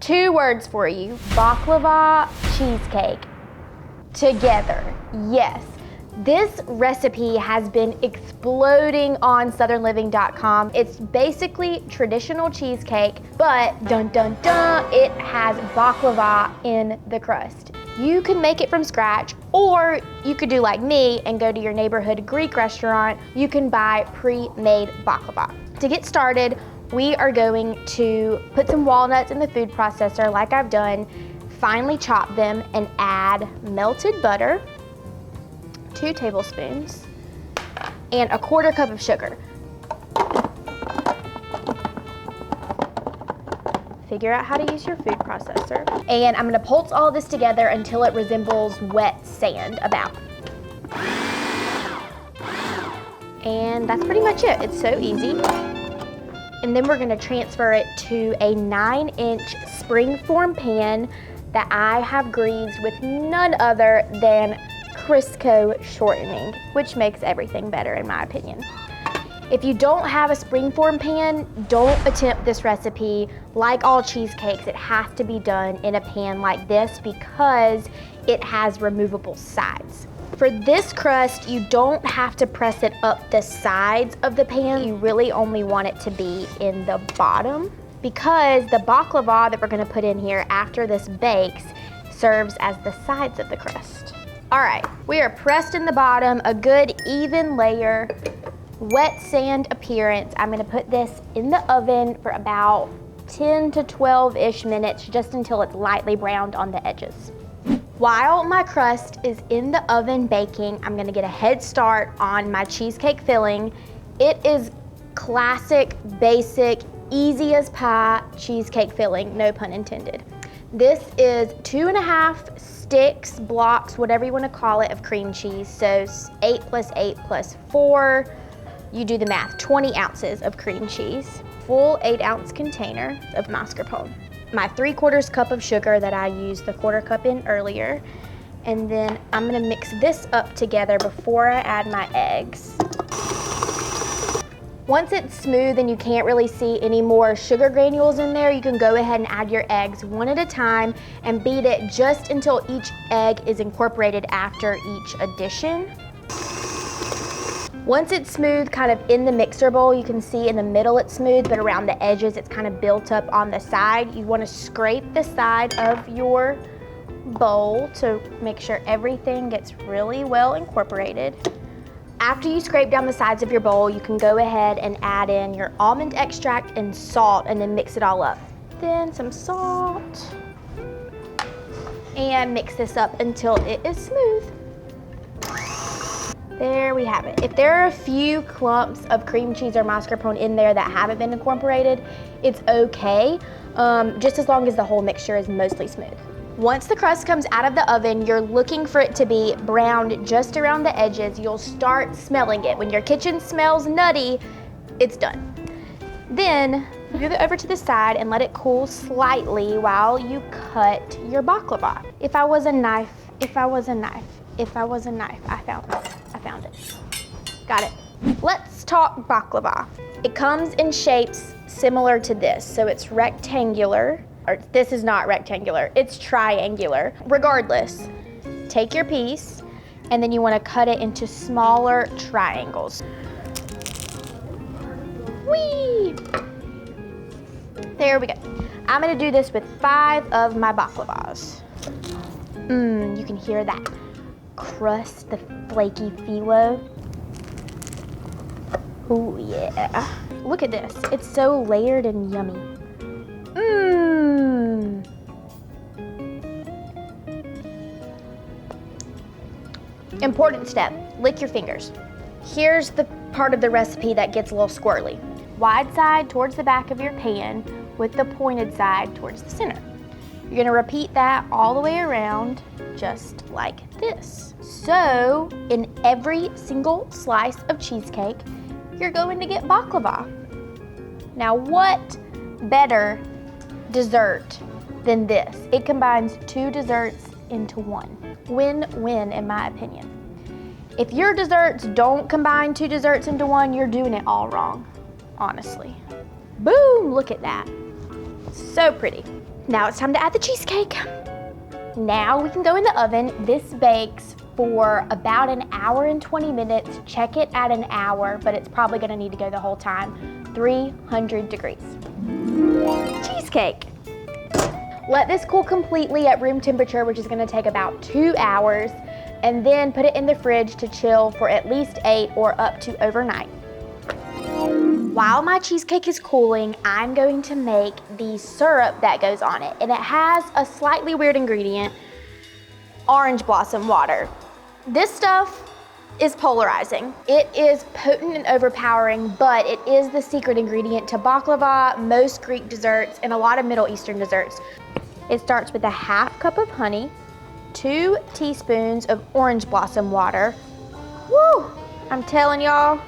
Two words for you: baklava cheesecake. Together, yes. This recipe has been exploding on southernliving.com. It's basically traditional cheesecake, but dun dun dun, it has baklava in the crust. You can make it from scratch, or you could do like me and go to your neighborhood Greek restaurant. You can buy pre-made baklava. To get started, we are going to put some walnuts in the food processor like I've done, finely chop them, and add melted butter, 2 tablespoons, and a 1/4 cup of sugar. Figure out how to use your food processor. And I'm gonna pulse all this together until it resembles wet sand about. And that's pretty much it. It's so easy. And then we're gonna transfer it to a 9-inch springform pan that I have greased with none other than Crisco shortening, which makes everything better in my opinion. If you don't have a springform pan, don't attempt this recipe. Like all cheesecakes, it has to be done in a pan like this because it has removable sides. For this crust, you don't have to press it up the sides of the pan. You really only want it to be in the bottom because the baklava that we're gonna put in here after this bakes serves as the sides of the crust. All right, we are pressed in the bottom, a good even layer, wet sand appearance. I'm gonna put this in the oven for about 10 to 12-ish minutes, just until it's lightly browned on the edges. While my crust is in the oven baking, I'm gonna get a head start on my cheesecake filling. It is classic, basic, easy as pie cheesecake filling, no pun intended. This is 2.5 sticks, blocks, whatever you wanna call it, of cream cheese. So 8 plus 8 plus 4, you do the math, 20 ounces of cream cheese. Full 8-ounce container of mascarpone. My 3/4 cup of sugar that I used the 1/4 cup in earlier. And then I'm gonna mix this up together before I add my eggs. Once it's smooth and you can't really see any more sugar granules in there, you can go ahead and add your eggs one at a time and beat it just until each egg is incorporated after each addition. Once it's smooth, kind of in the mixer bowl, you can see in the middle it's smooth, but around the edges it's kind of built up on the side. You want to scrape the side of your bowl to make sure everything gets really well incorporated. After you scrape down the sides of your bowl, you can go ahead and add in your almond extract and salt and then mix it all up. Then some salt, and mix this up until it is smooth. There we have it. If there are a few clumps of cream cheese or mascarpone in there that haven't been incorporated, it's okay, just as long as the whole mixture is mostly smooth. Once the crust comes out of the oven, you're looking for it to be browned just around the edges. You'll start smelling it. When your kitchen smells nutty, it's done. Then move it over to the side and let it cool slightly while you cut your baklava. If I was a knife, I found it. Got it. Let's talk baklava. It comes in shapes similar to this. So it's rectangular, or this is not rectangular, it's triangular. Regardless, take your piece and then you want to cut it into smaller triangles. Whee! There we go. I'm gonna do this with 5 of my baklavas. You can hear that crust, the flaky phyllo. Oh yeah. Look at this. It's so layered and yummy. Important step, lick your fingers. Here's the part of the recipe that gets a little squirrely. Wide side towards the back of your pan with the pointed side towards the center. You're gonna repeat that all the way around, just like this. So, in every single slice of cheesecake, you're going to get baklava. Now, what better dessert than this? It combines 2 desserts into one. Win-win, in my opinion. If your desserts don't combine 2 desserts into one, you're doing it all wrong, honestly. Boom, look at that. So pretty. Now it's time to add the cheesecake. Now we can go in the oven. This bakes for about an hour and 20 minutes. Check it at an hour, but it's probably gonna need to go the whole time. 300 degrees. Cheesecake. Let this cool completely at room temperature, which is gonna take about 2 hours, and then put it in the fridge to chill for at least 8 or up to overnight. While my cheesecake is cooling, I'm going to make the syrup that goes on it. And it has a slightly weird ingredient, orange blossom water. This stuff is polarizing. It is potent and overpowering, but it is the secret ingredient to baklava, most Greek desserts, and a lot of Middle Eastern desserts. It starts with a half cup of honey, 2 teaspoons of orange blossom water. Woo! I'm telling y'all,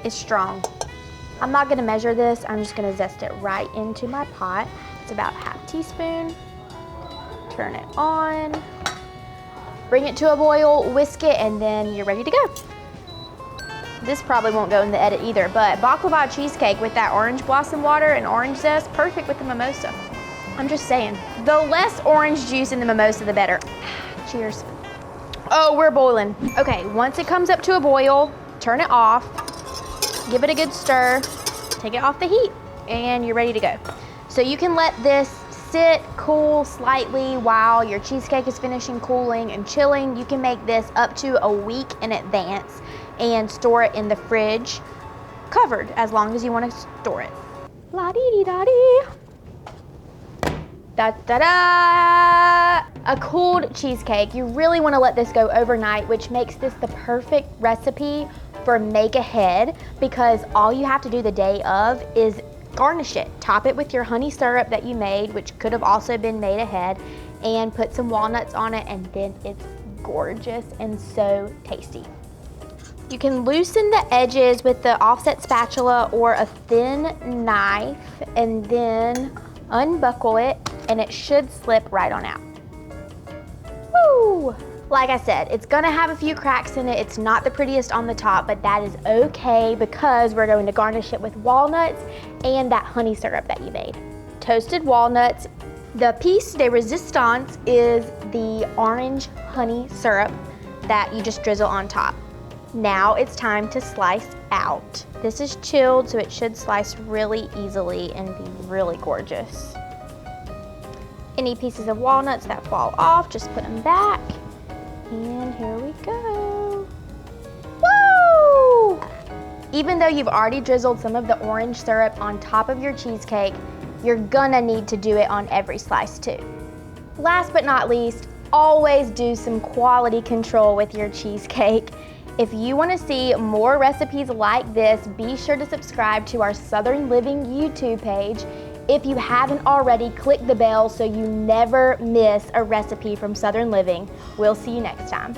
it's strong. I'm not gonna measure this, I'm just gonna zest it right into my pot. It's about ½ teaspoon. Turn it on. Bring it to a boil, whisk it, and then you're ready to go. This probably won't go in the edit either, but baklava cheesecake with that orange blossom water and orange zest, perfect with the mimosa. I'm just saying, the less orange juice in the mimosa, the better. Cheers. Oh, we're boiling. Okay, once it comes up to a boil, turn it off. Give it a good stir, take it off the heat, and you're ready to go. So you can let this sit, cool slightly while your cheesecake is finishing cooling and chilling. You can make this up to a week in advance and store it in the fridge, covered as long as you want to store it. La-dee-dee-da-dee. Da-da-da! A cooled cheesecake. You really want to let this go overnight, which makes this the perfect recipe for make ahead, because all you have to do the day of is garnish it. Top it with your honey syrup that you made, which could have also been made ahead, and put some walnuts on it, and then it's gorgeous and so tasty. You can loosen the edges with the offset spatula or a thin knife, and then unbuckle it, and it should slip right on out. Woo! Like I said, it's gonna have a few cracks in it. It's not the prettiest on the top, but that is okay because we're going to garnish it with walnuts and that honey syrup that you made. Toasted walnuts. The piece de resistance is the orange honey syrup that you just drizzle on top. Now it's time to slice out. This is chilled, so it should slice really easily and be really gorgeous. Any pieces of walnuts that fall off, just put them back. And here we go. Woo! Even though you've already drizzled some of the orange syrup on top of your cheesecake, you're gonna need to do it on every slice too. Last but not least, always do some quality control with your cheesecake. If you want to see more recipes like this, be sure to subscribe to our Southern Living YouTube page. If you haven't already, click the bell so you never miss a recipe from Southern Living. We'll see you next time.